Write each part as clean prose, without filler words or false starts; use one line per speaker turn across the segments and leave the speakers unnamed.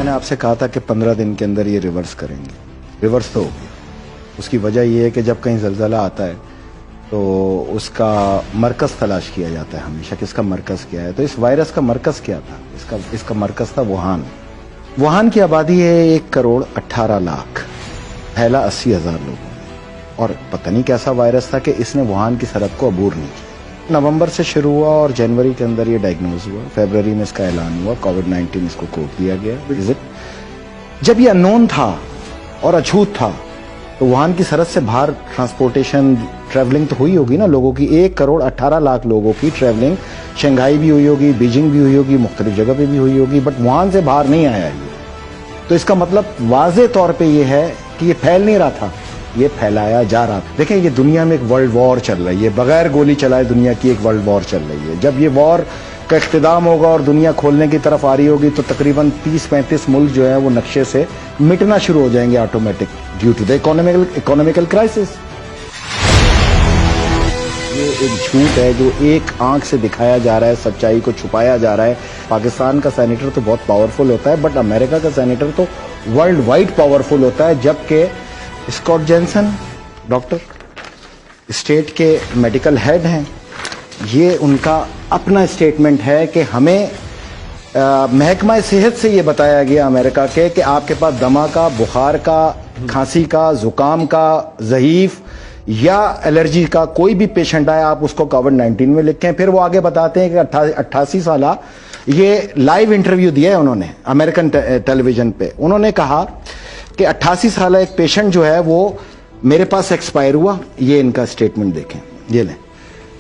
मैंने आपसे कहा था कि 15 दिन के अंदर ये रिवर्स करेंगे, रिवर्स तो हो गया। उसकी वजह ये है कि जब कहीं ज़लज़ला आता है तो उसका मरकज़ तलाश किया जाता है हमेशा कि इसका मरकज़ क्या है। तो इस वायरस का मरकज़ क्या था? इसका मरकज़ था वुहान। वुहान की आबादी है 1,18,00,000, फैला 80,000 लोगों में, और पता नहीं कैसा वायरस था कि इसने वुहान की सरहद को अबूर नहीं किया। नवंबर से शुरू हुआ और जनवरी के अंदर ये डायग्नोज हुआ, फरवरी में इसका ऐलान हुआ, कोविड-19 इसको कोड दिया गया। विजिट जब ये अननोन था और अछूत था तो वुहान की सरहद से बाहर ट्रांसपोर्टेशन, ट्रैवलिंग तो हुई होगी ना लोगों की। 1,18,00,000 लोगों की ट्रैवलिंग शंघाई भी हुई होगी, बीजिंग भी हुई होगी, मुख्तलिफ जगह पे भी हुई होगी, बट वुहान से बाहर नहीं आया ये। तो इसका मतलब वाज़े तौर पे ये है कि ये फैल नहीं रहा था, ये फैलाया जा रहा था। देखें, ये दुनिया में एक वर्ल्ड वॉर चल रही है, बगैर गोली चलाए दुनिया की एक वर्ल्ड वॉर चल रही है। जब ये वॉर का इख्तिताम होगा और दुनिया खोलने की तरफ आ रही होगी तो तकरीबन 30-35 मुल्क जो है वो नक्शे से मिटना शुरू हो जाएंगे automatic, due to the economical crisis. ये एक झूठ है जो एक आंख से दिखाया जा रहा है, सच्चाई को छुपाया जा रहा है। पाकिस्तान का सैनिटर तो बहुत पावरफुल होता है, बट अमेरिका का सैनिटर तो वर्ल्ड वाइड पावरफुल होता है। जबकि स्कॉट जेनसन डॉक्टर स्टेट के मेडिकल हेड हैं, ये उनका अपना स्टेटमेंट है कि हमें महकमा सेहत से ये बताया गया अमेरिका के कि आपके पास दमा का, बुखार का, खांसी का, जुकाम का, ज़हीफ या एलर्जी का कोई भी पेशेंट आए, आप उसको कोविड-19 में लिखें। फिर वो आगे बताते हैं कि 88 साल ये लाइव इंटरव्यू दिया है उन्होंने अमेरिकन टेलीविजन पे। उन्होंने कहा कि 88 साल एक पेशेंट जो है वो मेरे पास एक्सपायर हुआ। ये इनका स्टेटमेंट देखें, ये लें,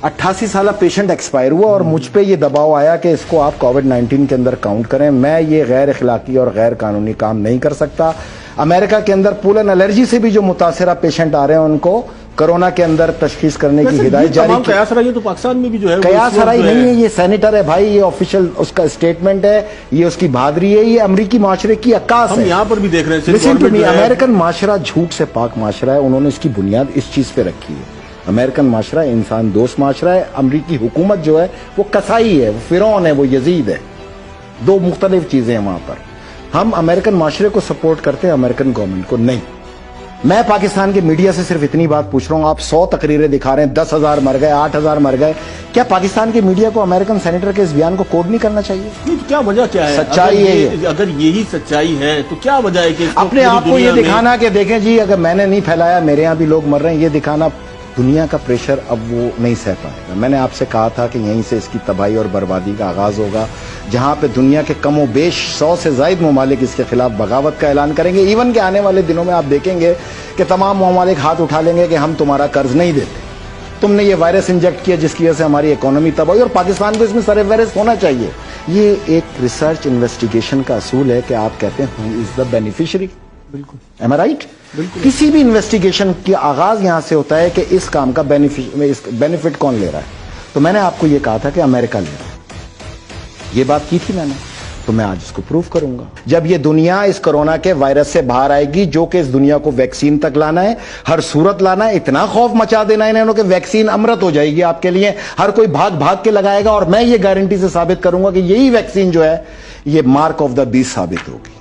88 साल पेशेंट एक्सपायर हुआ और मुझ पे ये दबाव आया कि इसको आप कोविड-19 के अंदर काउंट करें। मैं ये गैर इखलाकी और गैर कानूनी काम नहीं कर सकता। अमेरिका के अंदर पोलन एलर्जी से भी जो मुतासरा पेशेंट आ रहे हैं उनको कोरोना के अंदर तशखीस करने की हिदायत जारी की।
कयासराई तो पाकिस्तान में भी जो है,
कयासराई नहीं है, ये सेनेटर है भाई, ये ऑफिशियल उसका स्टेटमेंट है, ये उसकी बहादुरी है, ये अमेरिकी माशरे की अक्कास है।
हम यहाँ पर भी देख रहे हैं।
लिसन टू मी, अमेरिकन माशरा झूठ से पाक माशरा है। उन्होंने इसकी बुनियाद इस चीज पे रखी है। अमेरिकन माशरा इंसान दोस्त माशरा है। अमरीकी हुकूमत जो है वो कसाई है, वो फिरौन है, वो यजीद है। दो मुख्तलिफ चीजें हैं वहां पर। हम अमेरिकन माशरे को सपोर्ट करते हैं, अमेरिकन गवर्नमेंट को नहीं। मैं पाकिस्तान के मीडिया से सिर्फ इतनी बात पूछ रहा हूं, आप 100 तकरीरें दिखा रहे हैं, 10,000 मर गए, 8,000 मर गए। क्या पाकिस्तान के मीडिया को अमेरिकन सेनेटर के इस बयान को कोड नहीं करना चाहिए?
नहीं, तो क्या वजह क्या है?
सच्चाई है,
अगर यही सच्चाई है तो क्या वजह है कि
अपने आप को ये दिखाना कि देखें जी अगर मैंने नहीं फैलाया, मेरे यहाँ भी लोग मर रहे हैं, ये दिखाना, दुनिया का प्रेशर अब वो नहीं सह पाएगा। मैंने आपसे कहा था कि यहीं से इसकी तबाही और बर्बादी का आगाज होगा, जहां पे दुनिया के कमो बेश 100 से ज्यादा ममालिक इसके खिलाफ बगावत का ऐलान करेंगे। इवन के आने वाले दिनों में आप देखेंगे कि तमाम ममालिक हाथ उठा लेंगे कि हम तुम्हारा कर्ज नहीं देते, तुमने ये वायरस इंजेक्ट किया जिसकी वजह से हमारी इकोनॉमी तबाही, और पाकिस्तान को इसमें सर वायरस होना चाहिए। ये एक रिसर्च इन्वेस्टिगेशन का असूल है कि आप कहते हैं हु इज द बेनिफिशियरी। बिल्कुल, एम आई राइट? बिल्कुल। किसी भी इन्वेस्टिगेशन की आगाज यहां से होता है कि इस काम का बेनिफिट कौन ले रहा है। तो मैंने आपको यह कहा था कि अमेरिका ले रहा है, ये बात की थी मैंने, तो मैं आज इसको प्रूव करूंगा। जब ये दुनिया इस कोरोना के वायरस से बाहर आएगी, जो कि इस दुनिया को वैक्सीन तक लाना है, हर सूरत लाना है, इतना खौफ मचा देना है इन्होंने कि वैक्सीन अमृत हो जाएगी आपके लिए, हर कोई भाग भाग के लगाएगा। और मैं ये गारंटी से साबित करूंगा कि यही वैक्सीन जो है ये मार्क ऑफ द बीस्ट साबित होगी।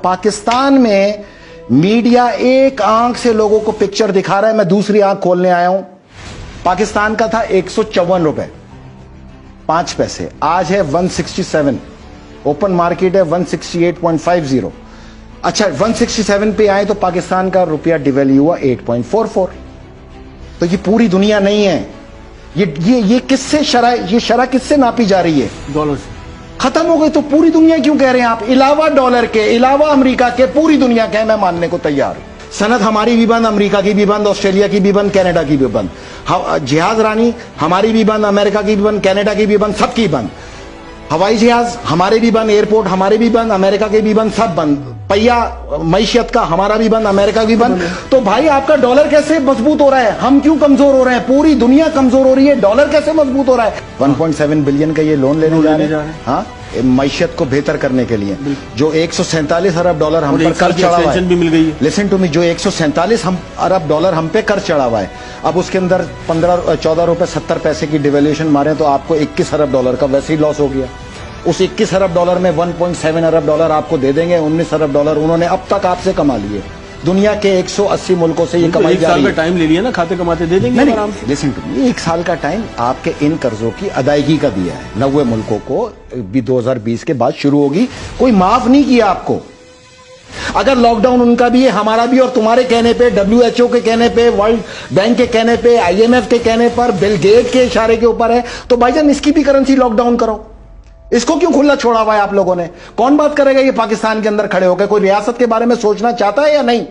पाकिस्तान में मीडिया एक आंख से लोगों को पिक्चर दिखा रहा है, मैं दूसरी आंख खोलने आया हूं। पाकिस्तान का था 154 रुपए 5 पैसे, आज है 167, ओपन मार्केट है 168.50। अच्छा, 167 पे आए तो पाकिस्तान का रुपया डिवैल्यू हुआ 8.44। तो ये पूरी दुनिया नहीं है, ये किससे शरह किससे नापी जा रही है? डॉलर से। खत्म हो गई तो पूरी दुनिया क्यों कह रहे हैं आप? इलावा डॉलर के, इलावा अमेरिका के, पूरी दुनिया के, मैं मानने को तैयार हूं। सनद हमारी भी बंद, अमेरिका की भी बंद, ऑस्ट्रेलिया की भी बंद, कनाडा की भी बंद। जहाज रानी हमारी भी बंद, अमेरिका की भी बंद, कनाडा की भी बंद, सबकी बंद। हवाई जहाज हमारे भी बंद, एयरपोर्ट हमारे भी बंद, अमेरिका के भी बंद, सब बंद। पहिया मैशियत का हमारा भी बंद, अमेरिका भी बंद। तो भाई आपका डॉलर कैसे मजबूत हो रहा है? हम क्यों कमजोर हो रहे हैं? पूरी दुनिया कमजोर हो रही है, डॉलर कैसे मजबूत हो रहा है? 1.7 बिलियन का ये लोन लेने जा रहे हैं, हाँ, मैशियत को बेहतर करने के लिए। जो 147 अरब डॉलर हम पर कर चढ़ा हुआ है, लिसन टू मी, जो 147 अरब डॉलर हम पे कर चढ़ा हुआ है, अब उसके अंदर 14 रुपए 70 पैसे की डिवैल्यूएशन मारे तो आपको 21 अरब डॉलर का वैसे ही लॉस हो गया। उस 21 अरब डॉलर में 1.7 अरब डॉलर आपको दे देंगे। 19 अरब डॉलर उन्होंने अब तक आपसे कमा लिए। दुनिया के 180 मुल्कों से ये कमाई जा रही है।
एक साल का टाइम ले लिया ना, खाते कमाते दे देंगे आराम से।
लिसन टू मी, 1 साल का टाइम आपके इन कर्जों की अदायगी का दिया है। 90 मुल्कों को भी 2020 के बाद शुरू होगी, कोई माफ नहीं किया आपको। अगर लॉकडाउन उनका भी है, हमारा भी, और तुम्हारे कहने पे, WHO के कहने पे, वर्ल्ड बैंक के कहने पे, IMF के कहने पर, बिल गेट के इशारे के ऊपर है, तो भाईजान इसकी भी करेंसी लॉकडाउन करो। इसको क्यों खुला छोड़ा हुआ है आप लोगों ने? कौन बात करेगा ये पाकिस्तान के अंदर खड़े होकर? कोई रियासत के बारे में सोचना चाहता है या नहीं?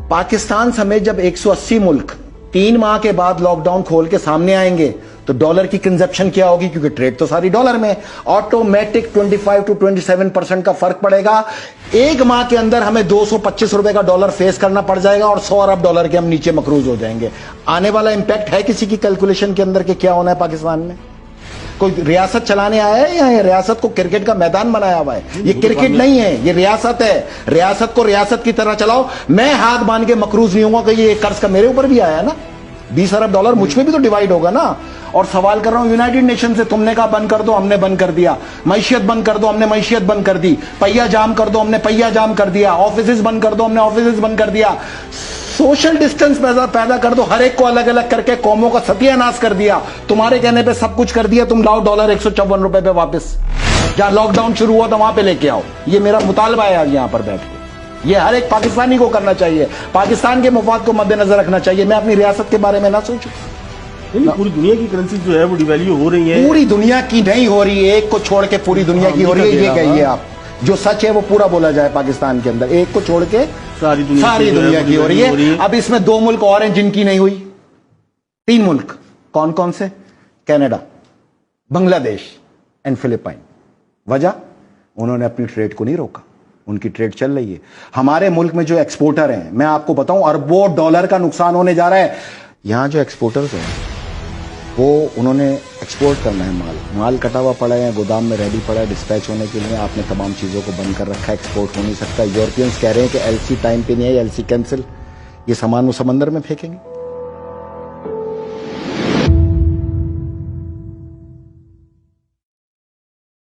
पाकिस्तान समेत जब 180 मुल्क 3 माह के बाद लॉकडाउन खोल के सामने आएंगे तो डॉलर की कंजप्शन क्या होगी? क्योंकि ट्रेड तो सारी डॉलर में, ऑटोमेटिक 25 to 27% का फर्क पड़ेगा। 1 माह के अंदर हमें 225 रुपए का डॉलर फेस करना पड़ जाएगा और 100 अरब डॉलर के हम नीचे मकरूज हो जाएंगे। आने वाला इंपैक्ट है किसी की कैलकुलेशन के अंदर कि क्या होना है पाकिस्तान में? कोई रियासत चलाने आया है या रियासत को क्रिकेट का मैदान बनाया हुआ है? ये क्रिकेट नहीं है, ये रियासत है। रियासत को रियासत की तरह चलाओ। मैं हाथ बांध के मकरूज नहीं होऊंगा कि ये कर्ज का मेरे ऊपर भी आया ना। 20 अरब डॉलर मुझ में भी तो डिवाइड होगा ना। और सवाल कर रहा हूं यूनाइटेड नेशन से, तुमने कहा बंद कर दो, हमने बंद कर दिया। मैशियत बंद कर दो, हमने मैशियत बंद कर दी। पहिया जाम कर दो, हमने पहिया जाम कर दिया। ऑफिस बंद कर दो, हमने ऑफिस बंद कर दिया। सोशल डिस्टेंस पैदा कर दो, हर एक को अलग अलग करके कौमों का सत्यानाश कर दिया। तुम्हारे कहने पे सब कुछ कर दिया, तुम लाओ डॉलर 154 रुपए पे वापस। जहां लॉकडाउन शुरू हुआ था वहां पे लेके आओ। ये मेरा मुतालबा है आज यहां पर बैठ के। ये हर एक पाकिस्तानी को करना चाहिए, पाकिस्तान के मुफाद को मद्देनजर रखना चाहिए। मैं अपनी रियासत के बारे में ना सोचूं।
नहीं, पूरी दुनिया की करेंसी जो है वो डिवैल्यू हो रही है।
पूरी दुनिया की नहीं हो रही है, एक को छोड़ के पूरी दुनिया की हो रही है। ये कहिए आप, जो सच है वो पूरा बोला जाए पाकिस्तान के अंदर। एक को छोड़ के सारी दुनिया की हो रही है। अब इसमें 2 मुल्क और हैं जिनकी नहीं हुई। 3 मुल्क कौन कौन से? Canada, Bangladesh and Philippine. वजह, उन्होंने अपनी ट्रेड को नहीं रोका, उनकी ट्रेड चल रही है। हमारे मुल्क में जो एक्सपोर्टर हैं, मैं आपको बताऊं, अरबों डॉलर का नुकसान होने जा रहा है। यहां जो एक्सपोर्टर्स हैं वो उन्होंने एक्सपोर्ट करना है माल कटा हुआ पड़ा है, गोदाम में रेडी पड़ा है डिस्पैच होने के लिए। आपने तमाम चीज़ों को बंद कर रखा है, एक्सपोर्ट हो नहीं सकता। यूरोपियंस कह रहे हैं कि LC टाइम पे नहीं है, LC कैंसिल। ये सामान वो समंदर में फेंकेंगे।